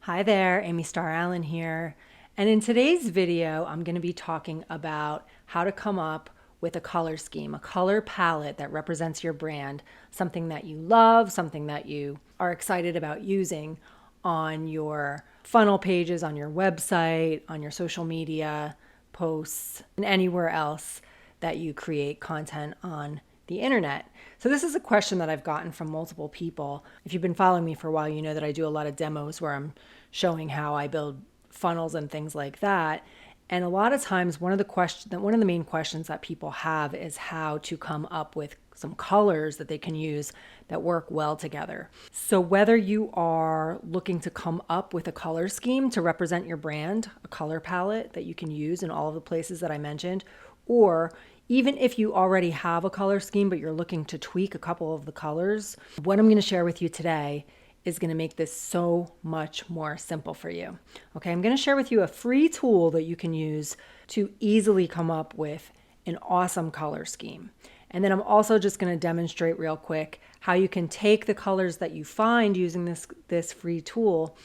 Hi there, Amy Starr Allen here. And in today's video, I'm going to be talking about how to come up with a color scheme, a color palette that represents your brand, something that you love, something that you are excited about using on your funnel pages, on your website, on your social media posts, and anywhere else that you create content on the internet. So this is a question that I've gotten from multiple people. If you've been following me for a while, you know that I do a lot of demos where I'm showing how I build funnels and things like that. And a lot of times one of the main questions that people have is how to come up with some colors that they can use that work well together. So whether you are looking to come up with a color scheme to represent your brand, a color palette that you can use in all of the places that I mentioned, or even if you already have a color scheme but you're looking to tweak a couple of the colors, what I'm going to share with you today is going to make this so much more simple for you. Okay, I'm going to share with you a free tool that you can use to easily come up with an awesome color scheme. And then I'm also just going to demonstrate real quick how you can take the colors that you find using this free tool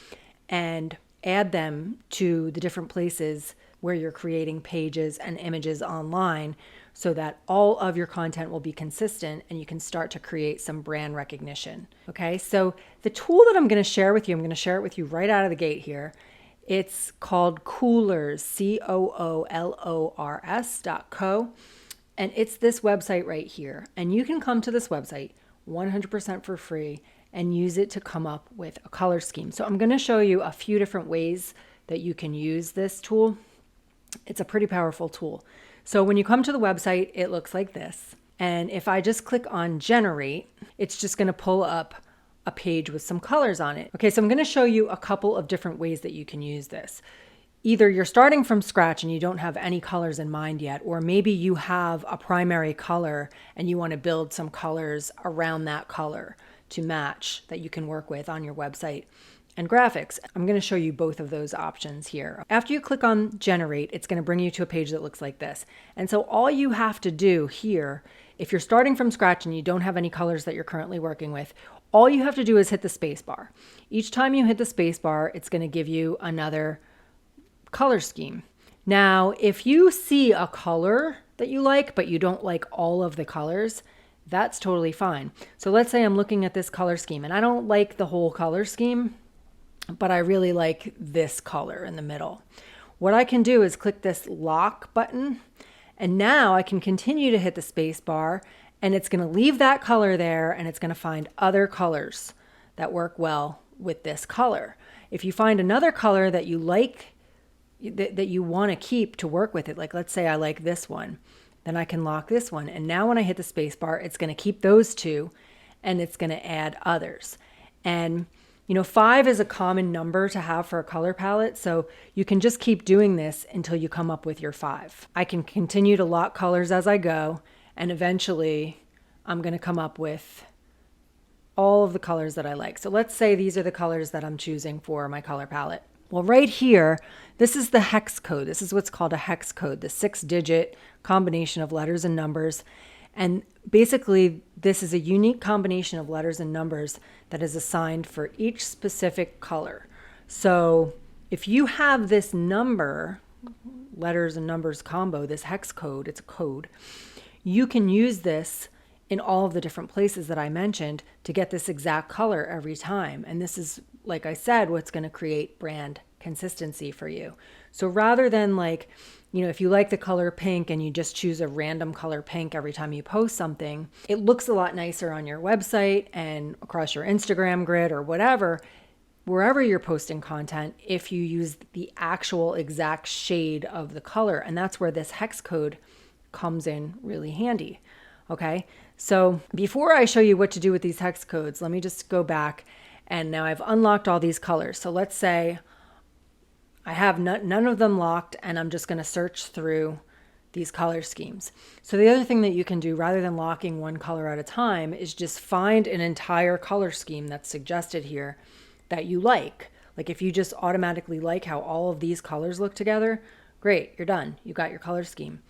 and add them to the different places where you're creating pages and images online so that all of your content will be consistent and you can start to create some brand recognition. Okay, so the tool that I'm going to share with you, I'm going to share it with you right out of the gate here. It's called Coolors, coolors.co. And it's this website right here. And you can come to this website 100% for free and use it to come up with a color scheme. So I'm going to show you a few different ways that you can use this tool. It's a pretty powerful tool. So when you come to the website, it looks like this. And if I just click on generate, it's just going to pull up a page with some colors on it. Okay, so I'm going to show you a couple of different ways that you can use this. Either you're starting from scratch and you don't have any colors in mind yet, or maybe you have a primary color and you want to build some colors around that color to match that you can work with on your website and graphics. I'm going to show you both of those options here. After you click on generate, it's going to bring you to a page that looks like this. And so all you have to do here, if you're starting from scratch and you don't have any colors that you're currently working with, all you have to do is hit the space bar. Each time you hit the space bar, it's going to give you another color scheme. Now, if you see a color that you like, but you don't like all of the colors, that's totally fine. So let's say I'm looking at this color scheme and I don't like the whole color scheme, but I really like this color in the middle. What I can do is click this lock button, and now I can continue to hit the space bar, and it's going to leave that color there, and it's going to find other colors that work well with this color. If you find another color that you like, that you want to keep to work with it, like let's say I like this one, then I can lock this one. And now when I hit the space bar, it's going to keep those two, and it's going to add others. And 5 is a common number to have for a color palette, so you can just keep doing this until you come up with your 5. I can continue to lock colors as I go, and eventually I'm going to come up with all of the colors that I like. So let's say these are the colors that I'm choosing for my color palette. Well, right here, this is the hex code. This is what's called a hex code, the 6-digit combination of letters and numbers. And basically, this is a unique combination of letters and numbers that is assigned for each specific color. So if you have this number, letters and numbers combo, this hex code, it's a code, you can use this in all of the different places that I mentioned to get this exact color every time. And this is, like I said, what's going to create brand consistency for you. So rather than if you like the color pink and you just choose a random color pink every time you post something, it looks a lot nicer on your website and across your Instagram grid or whatever, wherever you're posting content, if you use the actual exact shade of the color. And that's where this hex code comes in really handy. Okay, so before I show you what to do with these hex codes, let me just go back. And now I've unlocked all these colors. So let's say I have none of them locked, and I'm just going to search through these color schemes. So the other thing that you can do, rather than locking one color at a time, is just find an entire color scheme that's suggested here that you like. Like if you just automatically like how all of these colors look together, great, you're done. You got your color scheme.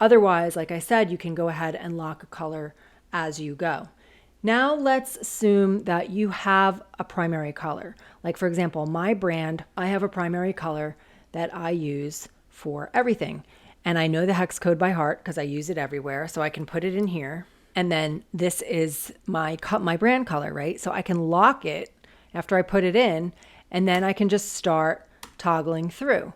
Otherwise, like I said, you can go ahead and lock a color as you go. Now let's assume that you have a primary color. Like for example, my brand, I have a primary color that I use for everything. And I know the hex code by heart because I use it everywhere. So I can put it in here. And then this is my brand color, right? So I can lock it after I put it in, and then I can just start toggling through.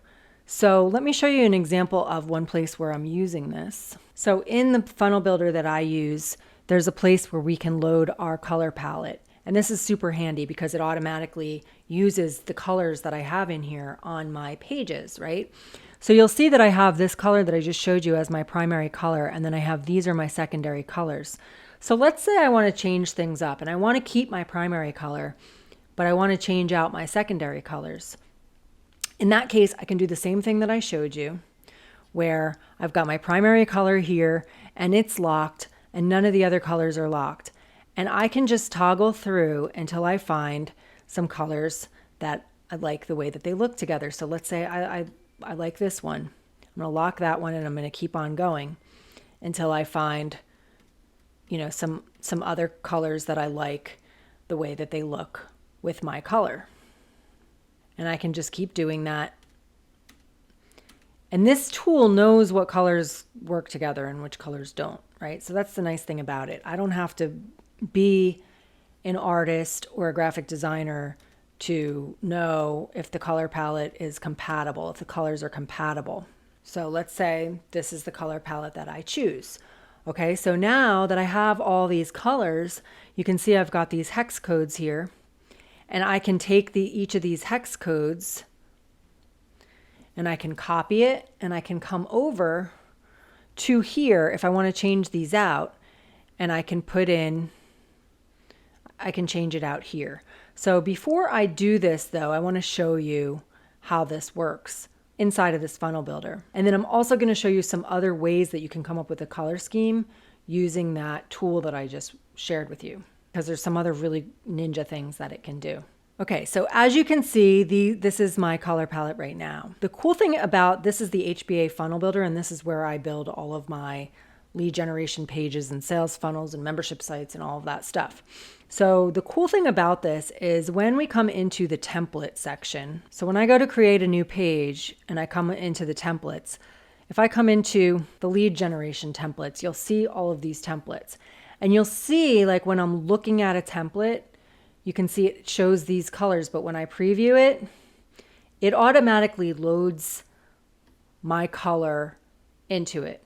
So let me show you an example of one place where I'm using this. So in the funnel builder that I use, there's a place where we can load our color palette. And this is super handy because it automatically uses the colors that I have in here on my pages, right? So you'll see that I have this color that I just showed you as my primary color, and then I have these are my secondary colors. So let's say I want to change things up and I want to keep my primary color, but I want to change out my secondary colors. In that case, I can do the same thing that I showed you, where I've got my primary color here and it's locked and none of the other colors are locked. And I can just toggle through until I find some colors that I like the way that they look together. So let's say I like this one. I'm going to lock that one and I'm going to keep on going until I find, you know, some other colors that I like the way that they look with my color. And I can just keep doing that. And this tool knows what colors work together and which colors don't, right? So that's the nice thing about it. I don't have to be an artist or a graphic designer to know if the color palette is compatible, if the colors are compatible. So let's say this is the color palette that I choose. Okay, so now that I have all these colors, you can see I've got these hex codes here, and I can take each of these hex codes and I can copy it, and I can come over to here if I want to change these out, and I can change it out here. So before I do this though, I want to show you how this works inside of this funnel builder. And then I'm also going to show you some other ways that you can come up with a color scheme using that tool that I just shared with you, because there's some other really ninja things that it can do. Okay, so as you can see, this is my color palette right now. The cool thing about this is the HBA Funnel Builder, and this is where I build all of my lead generation pages and sales funnels and membership sites and all of that stuff. So the cool thing about this is when we come into the template section, so when I go to create a new page and I come into the templates, if I come into the lead generation templates, you'll see all of these templates. And you'll see, like when I'm looking at a template, you can see it shows these colors, but when I preview it, it automatically loads my color into it.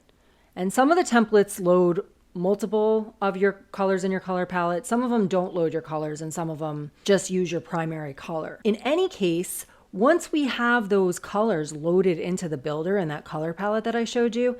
And some of the templates load multiple of your colors in your color palette. Some of them don't load your colors, and some of them just use your primary color. In any case, once we have those colors loaded into the builder and that color palette that I showed you,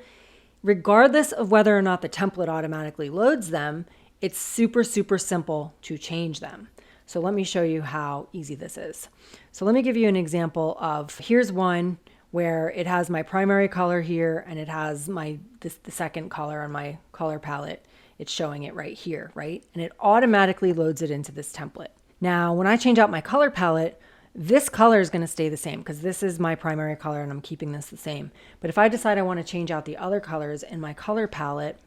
regardless of whether or not the template automatically loads them, it's super, super simple to change them. So let me show you how easy this is. So let me give you an example of, here's one where it has my primary color here and it has the second color on my color palette. It's showing it right here, right? And it automatically loads it into this template. Now, when I change out my color palette, this color is going to stay the same because this is my primary color and I'm keeping this the same. But if I decide I want to change out the other colors in my color palette,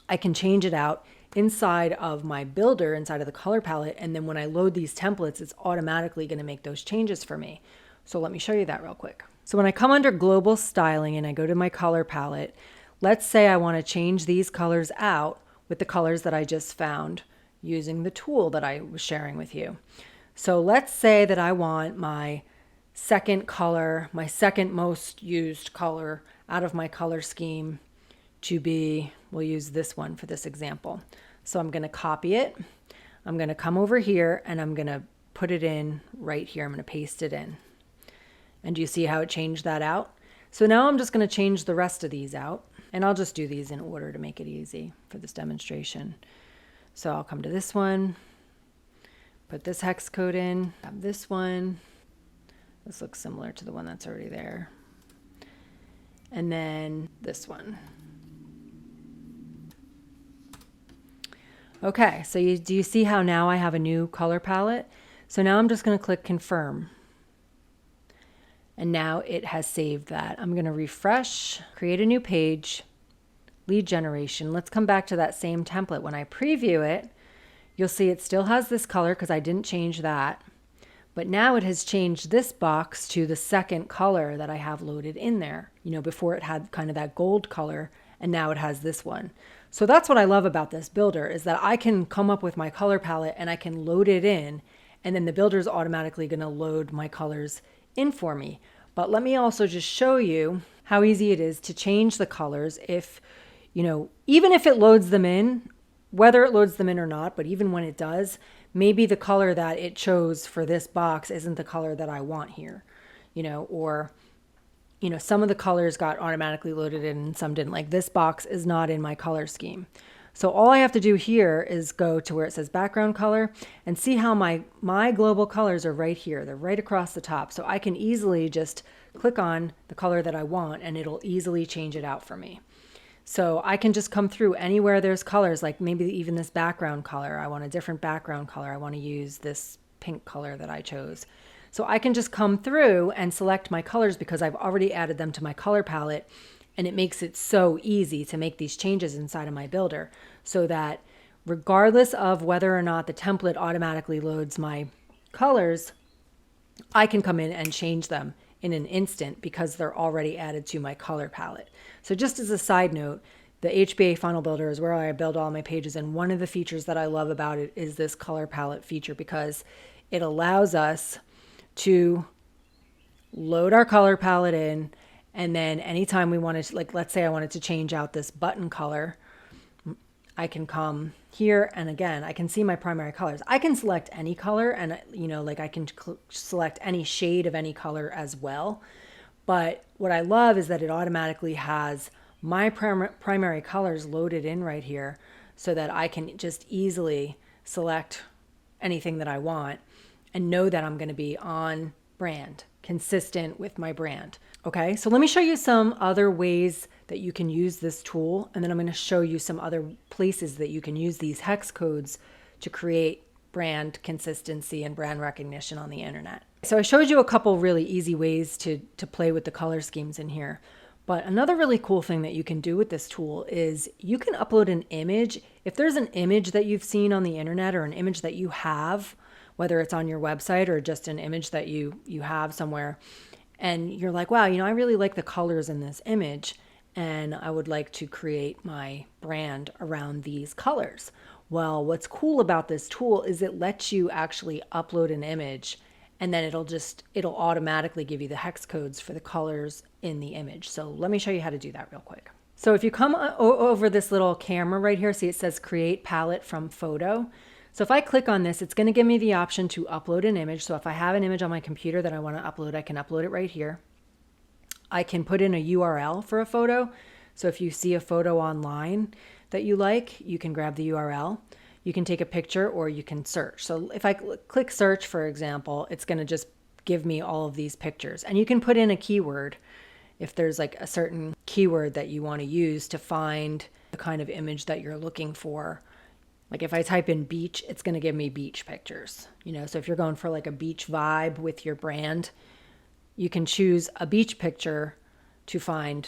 I can change it out inside of my builder, inside of the color palette. And then when I load these templates, it's automatically going to make those changes for me. So let me show you that real quick. So when I come under global styling and I go to my color palette, let's say I want to change these colors out with the colors that I just found using the tool that I was sharing with you. So let's say that I want my second color, my second most used color out of my color scheme to be, we'll use this one for this example. So I'm going to copy it. I'm going to come over here and I'm going to put it in right here. I'm going to paste it in. And do you see how it changed that out? So now I'm just going to change the rest of these out, and I'll just do these in order to make it easy for this demonstration. So I'll come to this one, put this hex code in, have this one. This looks similar to the one that's already there. And then this one. Okay, so do you see how now I have a new color palette? So now I'm just going to click confirm. And now it has saved that. I'm going to refresh, create a new page, lead generation. Let's come back to that same template. When I preview it, you'll see it still has this color because I didn't change that. But now it has changed this box to the second color that I have loaded in there. You know, before it had kind of that gold color, and now it has this one. So that's what I love about this builder, is that I can come up with my color palette and I can load it in, and then the builder is automatically going to load my colors in for me. But let me also just show you how easy it is to change the colors if, you know, even if it loads them in, whether it loads them in or not, but even when it does, maybe the color that it chose for this box isn't the color that I want here, you know, or, you know, some of the colors got automatically loaded in and some didn't. Like this box is not in my color scheme. So all I have to do here is go to where it says background color and see how my global colors are right here. They're right across the top. So I can easily just click on the color that I want and it'll easily change it out for me. So I can just come through anywhere there's colors, like maybe even this background color. I want a different background color. I want to use this pink color that I chose. So I can just come through and select my colors because I've already added them to my color palette, and it makes it so easy to make these changes inside of my builder so that regardless of whether or not the template automatically loads my colors, I can come in and change them in an instant because they're already added to my color palette. So just as a side note, the HBA Funnel Builder is where I build all my pages, and one of the features that I love about it is this color palette feature because it allows us to load our color palette in, and then anytime we wanted to, like let's say I wanted to change out this button color, I can come here and again, I can see my primary colors. I can select any color and, you know, like I can select any shade of any color as well. But what I love is that it automatically has my primary colors loaded in right here so that I can just easily select anything that I want and know that I'm going to be on brand, consistent with my brand. Okay, so let me show you some other ways that you can use this tool, and then I'm going to show you some other places that you can use these hex codes to create brand consistency and brand recognition on the internet. So I showed you a couple really easy ways to play with the color schemes in here. But another really cool thing that you can do with this tool is you can upload an image. If there's an image that you've seen on the internet or an image that you have, whether it's on your website or just an image that you have somewhere, and you're like, wow, you know, I really like the colors in this image and I would like to create my brand around these colors. Well, what's cool about this tool is it lets you actually upload an image and then it'll automatically give you the hex codes for the colors in the image. So let me show you how to do that real quick. So if you come over this little camera right here, see it says create palette from photo. So if I click on this, it's going to give me the option to upload an image. So if I have an image on my computer that I want to upload, I can upload it right here. I can put in a URL for a photo. So if you see a photo online that you like, you can grab the URL. You can take a picture or you can search. So if I click search, for example, it's going to just give me all of these pictures. And you can put in a keyword if there's like a certain keyword that you want to use to find the kind of image that you're looking for. Like if I type in beach, it's going to give me beach pictures. You know, so if you're going for like a beach vibe with your brand, you can choose a beach picture to find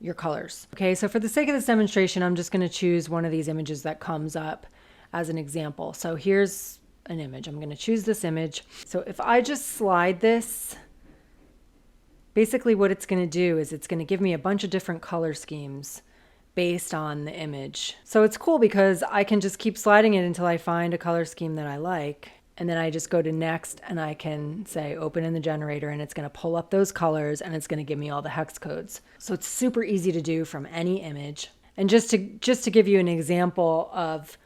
your colors. Okay, so for the sake of this demonstration, I'm just going to choose one of these images that comes up as an example. So here's an image. I'm going to choose this image. So if I just slide this, basically what it's going to do is it's going to give me a bunch of different color schemes based on the image. So it's cool because I can just keep sliding it until I find a color scheme that I like. And then I just go to next and I can say open in the generator and it's going to pull up those colors and it's going to give me all the hex codes. So it's super easy to do from any image. And just to give you an example of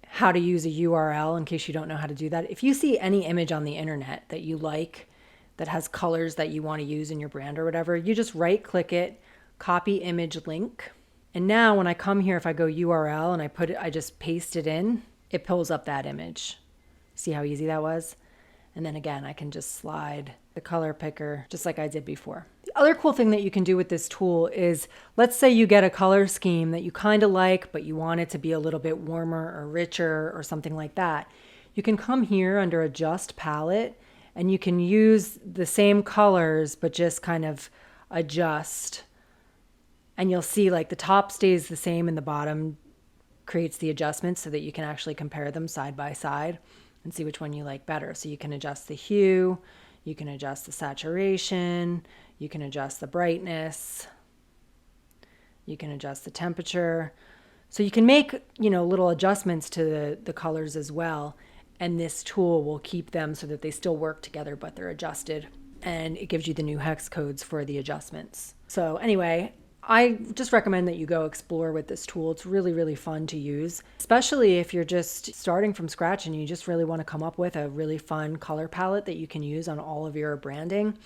how to use a URL in case you don't know how to do that, if you see any image on the internet that you like that has colors that you want to use in your brand or whatever, you just right click it, copy image link. And now when I come here, if I go URL and I just paste it in, it pulls up that image. See how easy that was? And then again, I can just slide the color picker just like I did before. The other cool thing that you can do with this tool is, let's say you get a color scheme that you kind of like, but you want it to be a little bit warmer or richer or something like that. You can come here under adjust palette and you can use the same colors, but just kind of adjust. And you'll see like the top stays the same and the bottom creates the adjustments so that you can actually compare them side by side and see which one you like better. So you can adjust the hue, you can adjust the saturation, you can adjust the brightness, you can adjust the temperature. So you can make, little adjustments to the colors as well. And this tool will keep them so that they still work together, but they're adjusted. And it gives you the new hex codes for the adjustments. So anyway, I just recommend that you go explore with this tool. It's really, really fun to use, especially if you're just starting from scratch and you just really want to come up with a really fun color palette that you can use on all of your branding.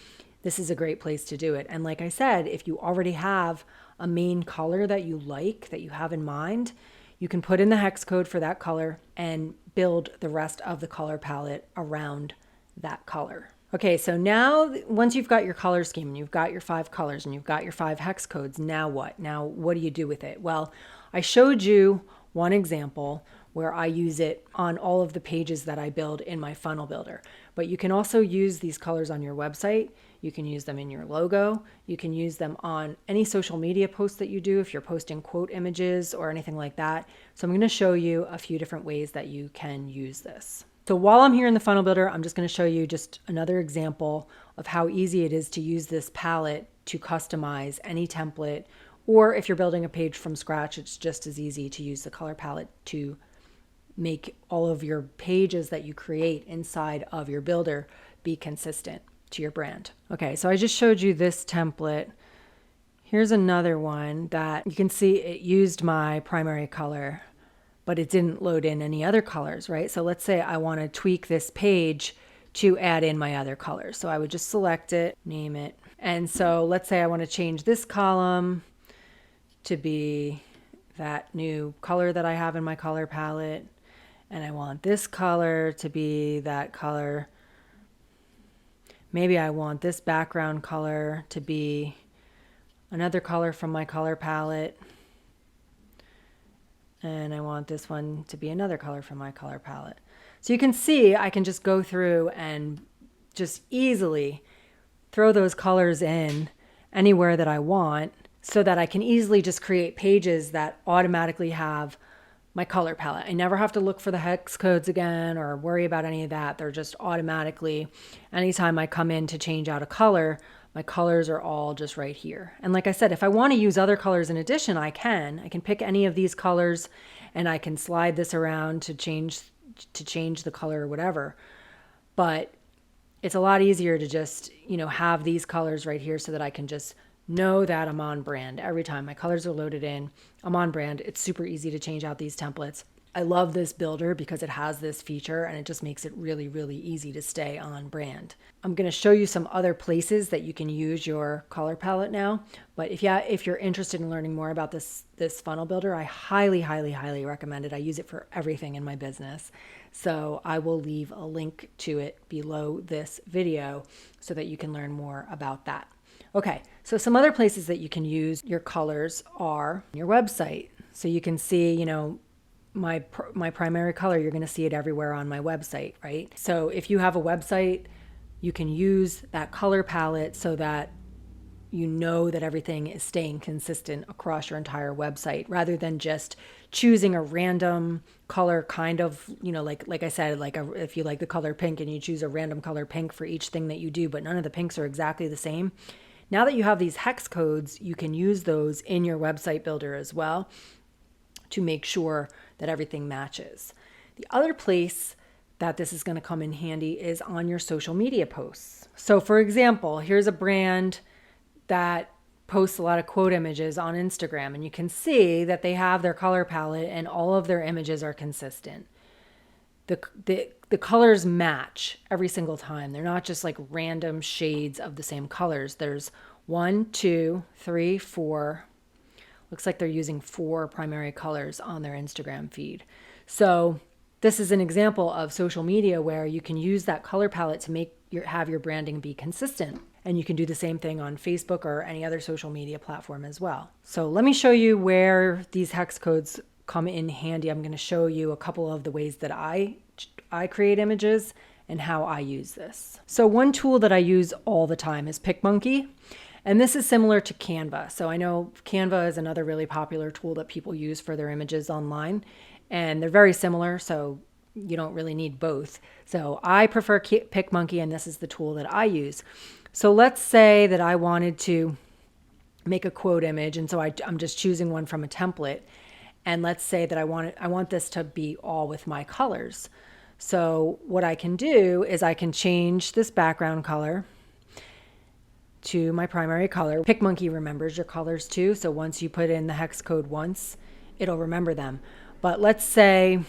This is a great place to do it. And like I said, if you already have a main color that you like, that you have in mind, you can put in the hex code for that color and build the rest of the color palette around that color. Okay, so now once you've got your color scheme and you've got your 5 colors and you've got your 5 hex codes, now what? Now what do you do with it? Well, I showed you one example where I use it on all of the pages that I build in my funnel builder. But you can also use these colors on your website. You can use them in your logo. You can use them on any social media posts that you do if you're posting quote images or anything like that. So I'm going to show you a few different ways that you can use this. So while I'm here in the funnel builder, I'm just going to show you just another example of how easy it is to use this palette to customize any template, or if you're building a page from scratch, it's just as easy to use the color palette to make all of your pages that you create inside of your builder be consistent to your brand. Okay, so I just showed you this template. Here's another one that you can see it used my primary color, but it didn't load in any other colors, right? So let's say I want to tweak this page to add in my other colors. So I would just select it, name it. And so let's say I want to change this column to be that new color that I have in my color palette. And I want this color to be that color. Maybe I want this background color to be another color from my color palette. And I want this one to be another color from my color palette. So you can see I can just go through and just easily throw those colors in anywhere that I want so that I can easily just create pages that automatically have my color palette. I never have to look for the hex codes again or worry about any of that. They're just automatically, anytime I come in to change out a color, my colors are all just right here. And like I said, if I want to use other colors in addition, I can pick any of these colors and I can slide this around to change the color or whatever. But it's a lot easier to just, have these colors right here so that I can just know that I'm on brand. Every time my colors are loaded in, I'm on brand. It's super easy to change out these templates. I love this builder because it has this feature and it just makes it really, really easy to stay on brand. I'm going to show you some other places that you can use your color palette now. But if you're interested in learning more about this funnel builder, I highly, highly, highly recommend it. I use it for everything in my business. So I will leave a link to it below this video so that you can learn more about that. Okay, so some other places that you can use your colors are your website. So you can see, my primary color, you're going to see it everywhere on my website, right? So if you have a website, you can use that color palette so that you know that everything is staying consistent across your entire website rather than just choosing a random color kind of, like I said, if you like the color pink and you choose a random color pink for each thing that you do, but none of the pinks are exactly the same. Now that you have these hex codes, you can use those in your website builder as well to make sure that everything matches. The other place that this is going to come in handy is on your social media posts. So for example, here's a brand that posts a lot of quote images on Instagram, and you can see that they have their color palette and all of their images are consistent. The colors match every single time. They're not just like random shades of the same colors. There's 1, 2, 3, 4. Looks like they're using 4 primary colors on their Instagram feed. So this is an example of social media where you can use that color palette to have your branding be consistent. And you can do the same thing on Facebook or any other social media platform as well. So let me show you where these hex codes come in handy. I'm going to show you a couple of the ways that I create images and how I use this. So one tool that I use all the time is PicMonkey. And this is similar to Canva. So I know Canva is another really popular tool that people use for their images online, and they're very similar. So you don't really need both. So I prefer PicMonkey, and this is the tool that I use. So let's say that I wanted to make a quote image, and so I'm just choosing one from a template. And let's say that I want this to be all with my colors. So what I can do is I can change this background color to my primary color. PicMonkey remembers your colors too. So once you put in the hex code once, it'll remember them. But let's say,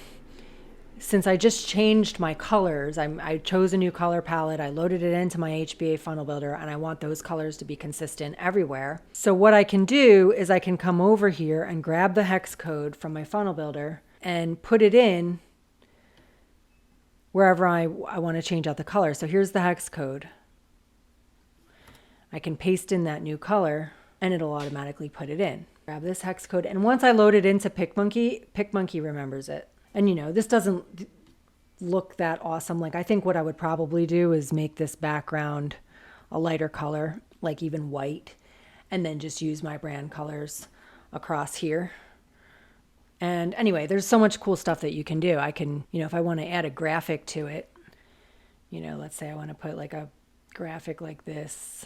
since I just changed my colors, I chose a new color palette, I loaded it into my HBA Funnel Builder, and I want those colors to be consistent everywhere. So what I can do is I can come over here and grab the hex code from my Funnel Builder and put it in wherever I want to change out the color. So here's the hex code. I can paste in that new color and it'll automatically put it in. Grab this hex code, and once I load it into PicMonkey, PicMonkey remembers it. And you know, this doesn't look that awesome. Like, I think what I would probably do is make this background a lighter color, like even white, and then just use my brand colors across here. And anyway, there's so much cool stuff that you can do. I can, you know, if I want to add a graphic to it, you know, let's say I want to put like a graphic like this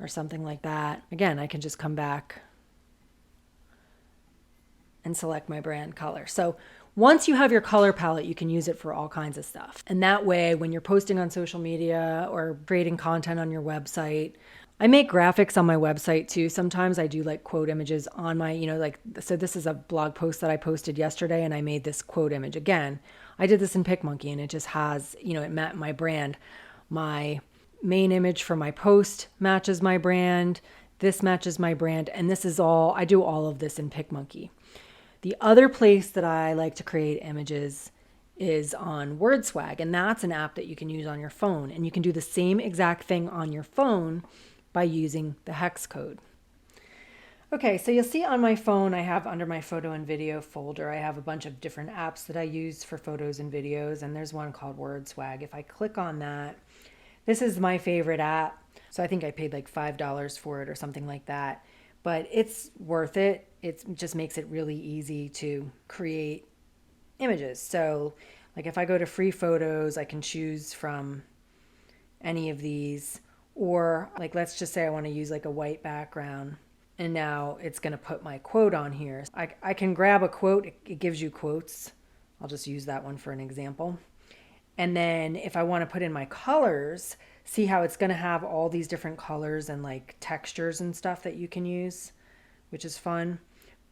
or something like that. Again, I can just come back and select my brand color. So once you have your color palette, you can use it for all kinds of stuff. And that way, when you're posting on social media or creating content on your website, I make graphics on my website too. Sometimes I do like quote images on my, you know, like, so this is a blog post that I posted yesterday, and I made this quote image. Again, I did this in PicMonkey, and it just has, you know, it met my brand. My main image for my post matches my brand. This matches my brand. And this is all, I do all of this in PicMonkey. The other place that I like to create images is on WordSwag, and that's an app that you can use on your phone. And you can do the same exact thing on your phone by using the hex code. Okay, so you'll see on my phone, I have under my photo and video folder, I have a bunch of different apps that I use for photos and videos, and there's one called WordSwag. If I click on that, this is my favorite app. So I think I paid like $5 for it or something like that, but it's worth it. It just makes it really easy to create images. So like if I go to free photos, I can choose from any of these, or like, let's just say I want to use like a white background, and now it's going to put my quote on here. I can grab a quote. It gives you quotes. I'll just use that one for an example. And then if I want to put in my colors, see how it's going to have all these different colors and like textures and stuff that you can use, which is fun.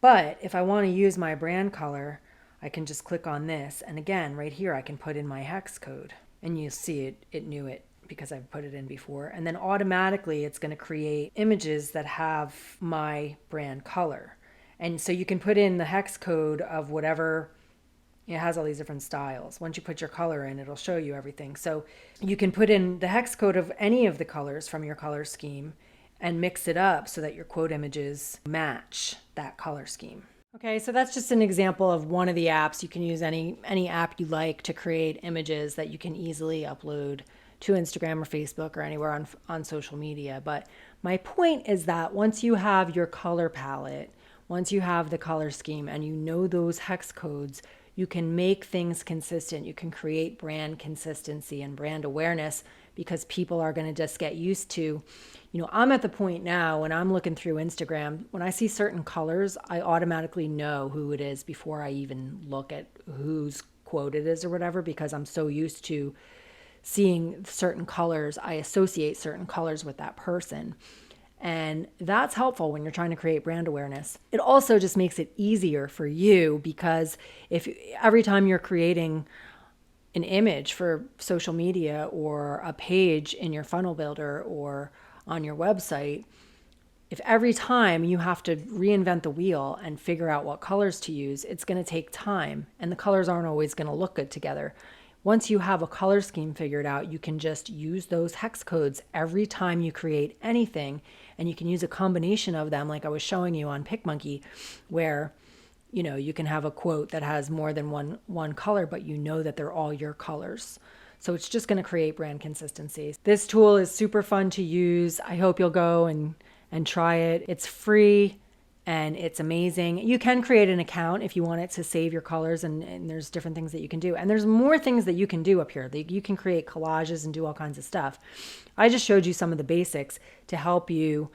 But if I want to use my brand color, I can just click on this. And again, right here, I can put in my hex code, and you'll see it knew it because I've put it in before. And then automatically it's going to create images that have my brand color. And so you can put in the hex code of whatever. It has all these different styles. Once you put your color in, it'll show you everything. So you can put in the hex code of any of the colors from your color scheme and mix it up so that your quote images match that color scheme. Okay, so that's just an example of one of the apps. You can use any app you like to create images that you can easily upload to Instagram or Facebook or anywhere on social media. But my point is that once you have your color palette, once you have the color scheme and you know those hex codes, you can make things consistent. You can create brand consistency and brand awareness because people are going to just get used to, you know, I'm at the point now when I'm looking through Instagram, when I see certain colors, I automatically know who it is before I even look at whose quote it is or whatever, because I'm so used to seeing certain colors. I associate certain colors with that person. And that's helpful when you're trying to create brand awareness. It also just makes it easier for you because if every time you're creating an image for social media or a page in your funnel builder or on your website, if every time you have to reinvent the wheel and figure out what colors to use, it's going to take time, and the colors aren't always going to look good together. Once you have a color scheme figured out, you can just use those hex codes every time you create anything, and you can use a combination of them like I was showing you on PicMonkey, where you know you can have a quote that has more than one color, but you know that they're all your colors. So it's just going to create brand consistency. This tool is super fun to use. I hope you'll go and and try it. It's free and it's amazing. You can create an account if you want it to save your colors, and there's different things that you can do. And there's more things that you can do up here. You can create collages and do all kinds of stuff. I just showed you some of the basics to help you,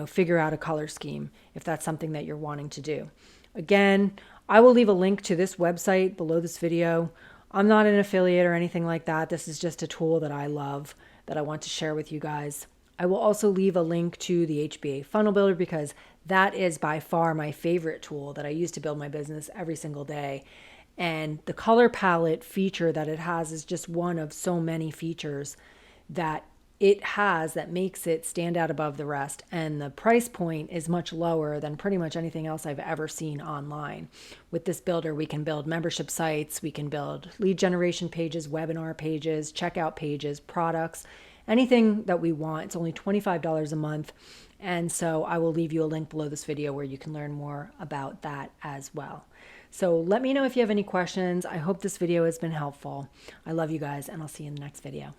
figure out a color scheme if that's something that you're wanting to do. Again, I will leave a link to this website below this video. I'm not an affiliate or anything like that. This is just a tool that I love that I want to share with you guys. I will also leave a link to the HBA Funnel Builder because that is by far my favorite tool that I use to build my business every single day. And the color palette feature that it has is just one of so many features that it has that makes it stand out above the rest. And the price point is much lower than pretty much anything else I've ever seen online. With this builder, we can build membership sites, we can build lead generation pages, webinar pages, checkout pages, products, anything that we want. It's only $25 a month. And so I will leave you a link below this video where you can learn more about that as well. So let me know if you have any questions. I hope this video has been helpful. I love you guys, and I'll see you in the next video.